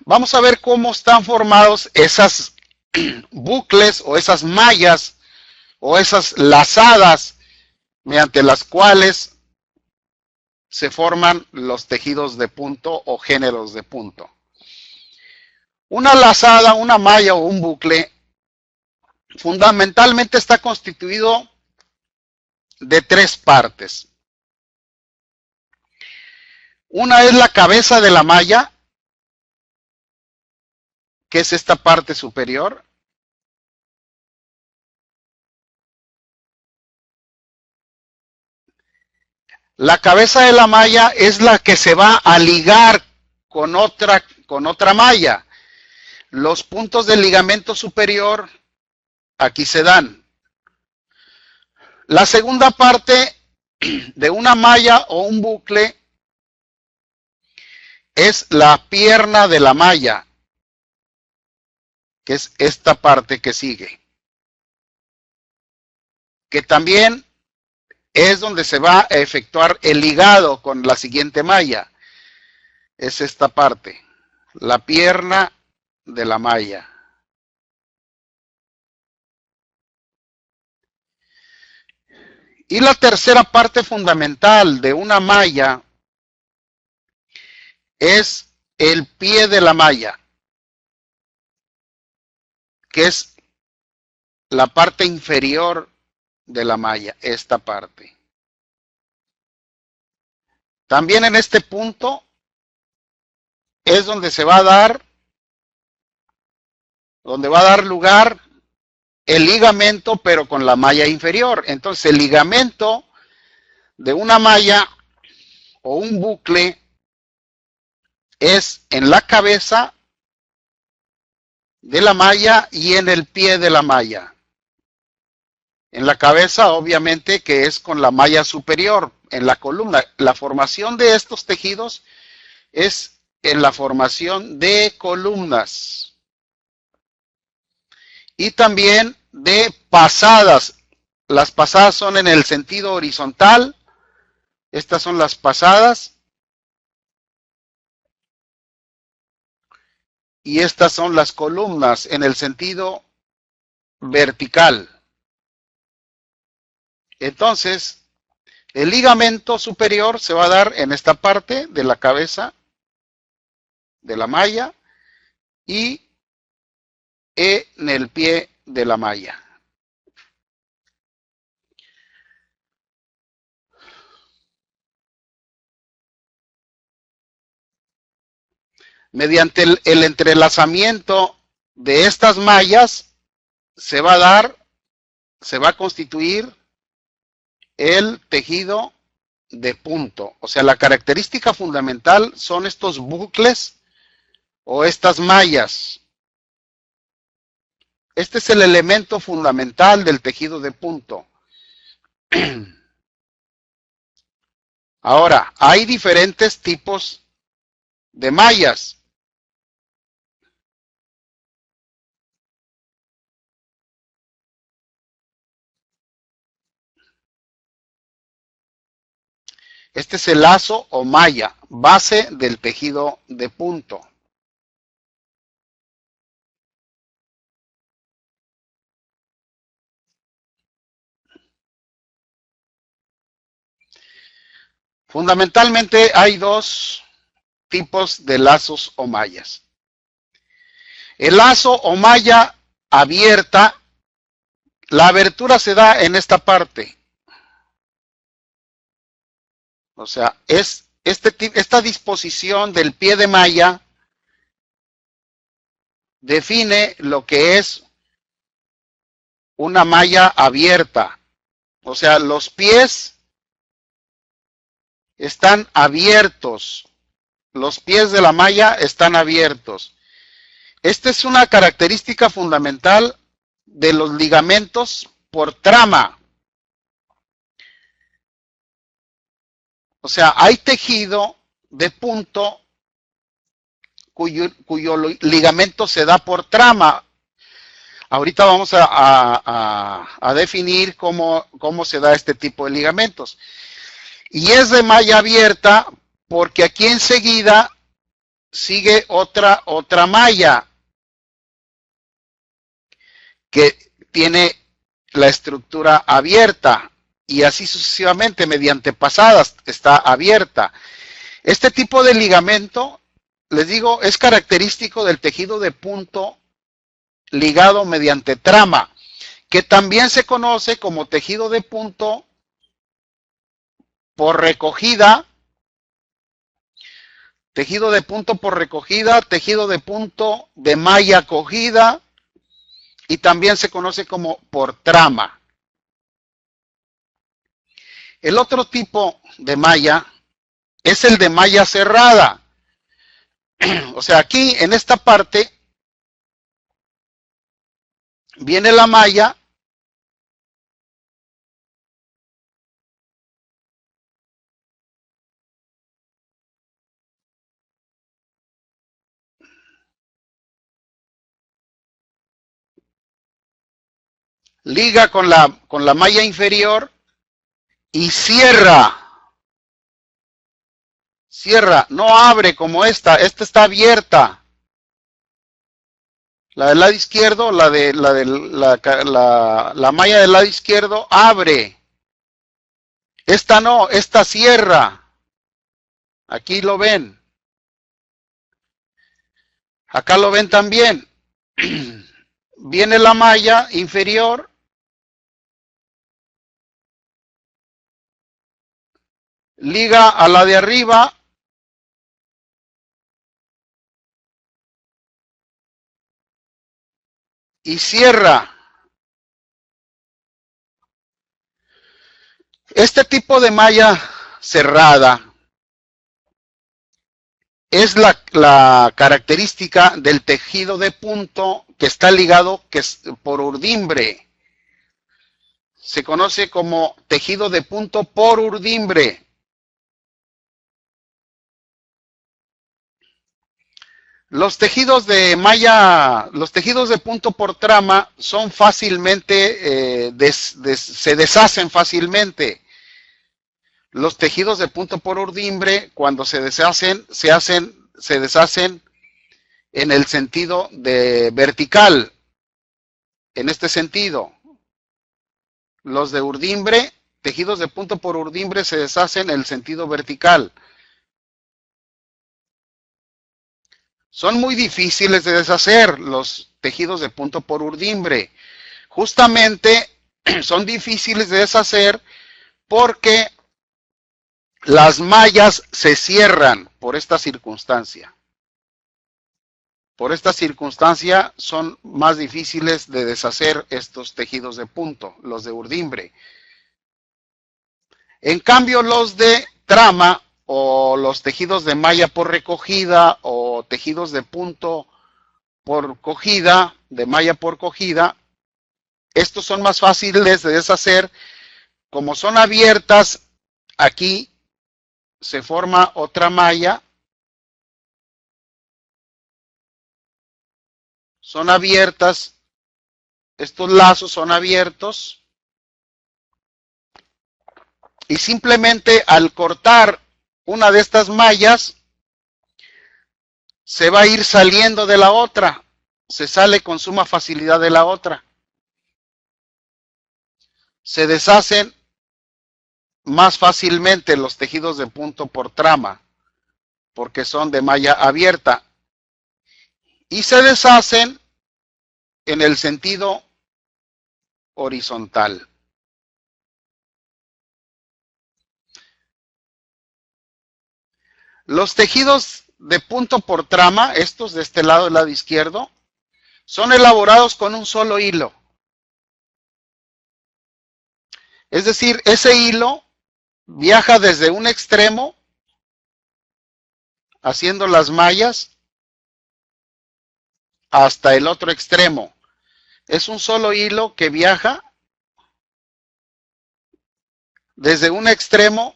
Vamos a ver cómo están formados esas bucles o esas mallas o esas lazadas mediante las cuales se forman los tejidos de punto o géneros de punto. Una lazada, una malla o un bucle fundamentalmente está constituido de tres partes. Una es la cabeza de la malla, que es esta parte superior. La cabeza de la malla es la que se va a ligar con otra malla. Los puntos del ligamento superior aquí se dan. La segunda parte de una malla o un bucle es la pierna de la malla, que es esta parte que sigue, que también es donde se va a efectuar el ligado con la siguiente malla. Es esta parte, la pierna de la malla. Y la tercera parte fundamental de una malla es el pie de la malla, que es la parte inferior de la malla, esta parte. También en este punto es donde va a dar lugar el ligamento, pero con la malla inferior. Entonces el ligamento de una malla o un bucle es en la cabeza de la malla y en el pie de la malla. En la cabeza, obviamente, que es con la malla superior, en la columna. La formación de estos tejidos es en la formación de columnas. Y también de pasadas. Las pasadas son en el sentido horizontal. Estas son las pasadas. Y estas son las columnas en el sentido vertical. Entonces, el ligamento superior se va a dar en esta parte de la cabeza de la malla y en el pie de la malla. Mediante el entrelazamiento de estas mallas se va a constituir el tejido de punto. O sea, la característica fundamental son estos bucles o estas mallas. Este es el elemento fundamental del tejido de punto. Ahora, hay diferentes tipos de mallas. Este es el lazo o malla, base del tejido de punto. Fundamentalmente hay dos tipos de lazos o mallas. El lazo o malla abierta, la abertura se da en esta parte. O sea, es esta disposición del pie de malla define lo que es una malla abierta. O sea, los pies están abiertos. Los pies de la malla están abiertos. Esta es una característica fundamental de los ligamentos por trama. O sea, hay tejido de punto cuyo ligamento se da por trama. Ahorita vamos a definir cómo se da este tipo de ligamentos. Y es de malla abierta porque aquí enseguida sigue otra malla que tiene la estructura abierta y así sucesivamente mediante pasadas está abierta. Este tipo de ligamento, les digo, es característico del tejido de punto ligado mediante trama, que también se conoce como tejido de punto por recogida, tejido de punto por recogida, tejido de punto de malla cogida y también se conoce como por trama. El otro tipo de malla es el de malla cerrada. O sea, aquí en esta parte viene la malla liga con la malla inferior y cierra, no abre como esta está abierta. La del lado izquierdo, la malla del lado izquierdo abre. Esta no, esta cierra. Aquí lo ven. Acá lo ven también. Viene la malla inferior. Liga a la de arriba. Y cierra. Este tipo de malla cerrada es la característica del tejido de punto que está ligado por urdimbre. Se conoce como tejido de punto por urdimbre. Los tejidos de malla, los tejidos de punto por trama son fácilmente, se deshacen fácilmente. Los tejidos de punto por urdimbre, cuando se deshacen, se deshacen en el sentido de vertical. En este sentido, los de urdimbre, tejidos de punto por urdimbre se deshacen en el sentido vertical. Son muy difíciles de deshacer los tejidos de punto por urdimbre. Justamente son difíciles de deshacer porque las mallas se cierran por esta circunstancia. Por esta circunstancia son más difíciles de deshacer estos tejidos de punto, los de urdimbre. En cambio, los de trama o los tejidos de malla por recogida o tejidos de punto por cogida, de malla por cogida, estos son más fáciles de deshacer. Como son abiertas, aquí se forma otra malla. Son abiertas, estos lazos son abiertos. Y simplemente al cortar una de estas mallas, se va a ir saliendo de la otra. Se sale con suma facilidad de la otra. Se deshacen más fácilmente los tejidos de punto por trama, porque son de malla abierta. Y se deshacen en el sentido horizontal. Los tejidos de punto por trama, estos de este lado, del lado izquierdo, son elaborados con un solo hilo. Es decir, ese hilo viaja desde un extremo, haciendo las mallas, hasta el otro extremo. Es un solo hilo que viaja desde un extremo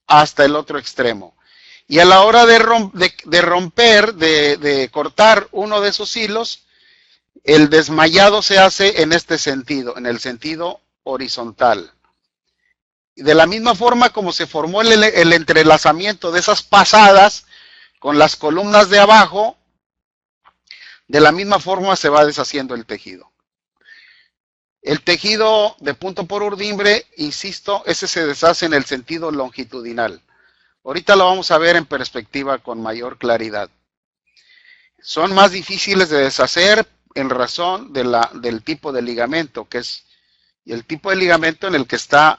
hasta el otro extremo. Y a la hora de romper, de cortar uno de esos hilos, el desmayado se hace en este sentido, en el sentido horizontal. De la misma forma como se formó el entrelazamiento de esas pasadas con las columnas de abajo, de la misma forma se va deshaciendo el tejido. El tejido de punto por urdimbre, insisto, ese se deshace en el sentido longitudinal. Ahorita lo vamos a ver en perspectiva con mayor claridad. Son más difíciles de deshacer en razón del tipo de ligamento, que es el tipo de ligamento en el que está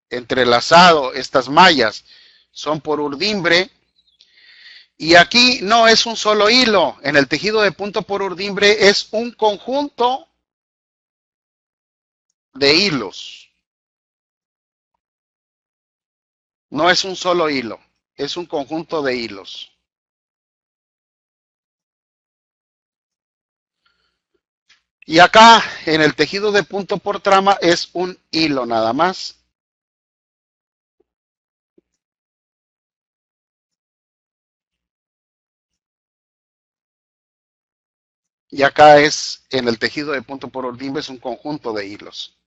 entrelazado estas mallas. Son por urdimbre. Y aquí no es un solo hilo. En el tejido de punto por urdimbre es un conjunto de hilos. No es un solo hilo, es un conjunto de hilos. Y acá en el tejido de punto por trama es un hilo nada más. Y acá es en el tejido de punto por urdimbre es un conjunto de hilos.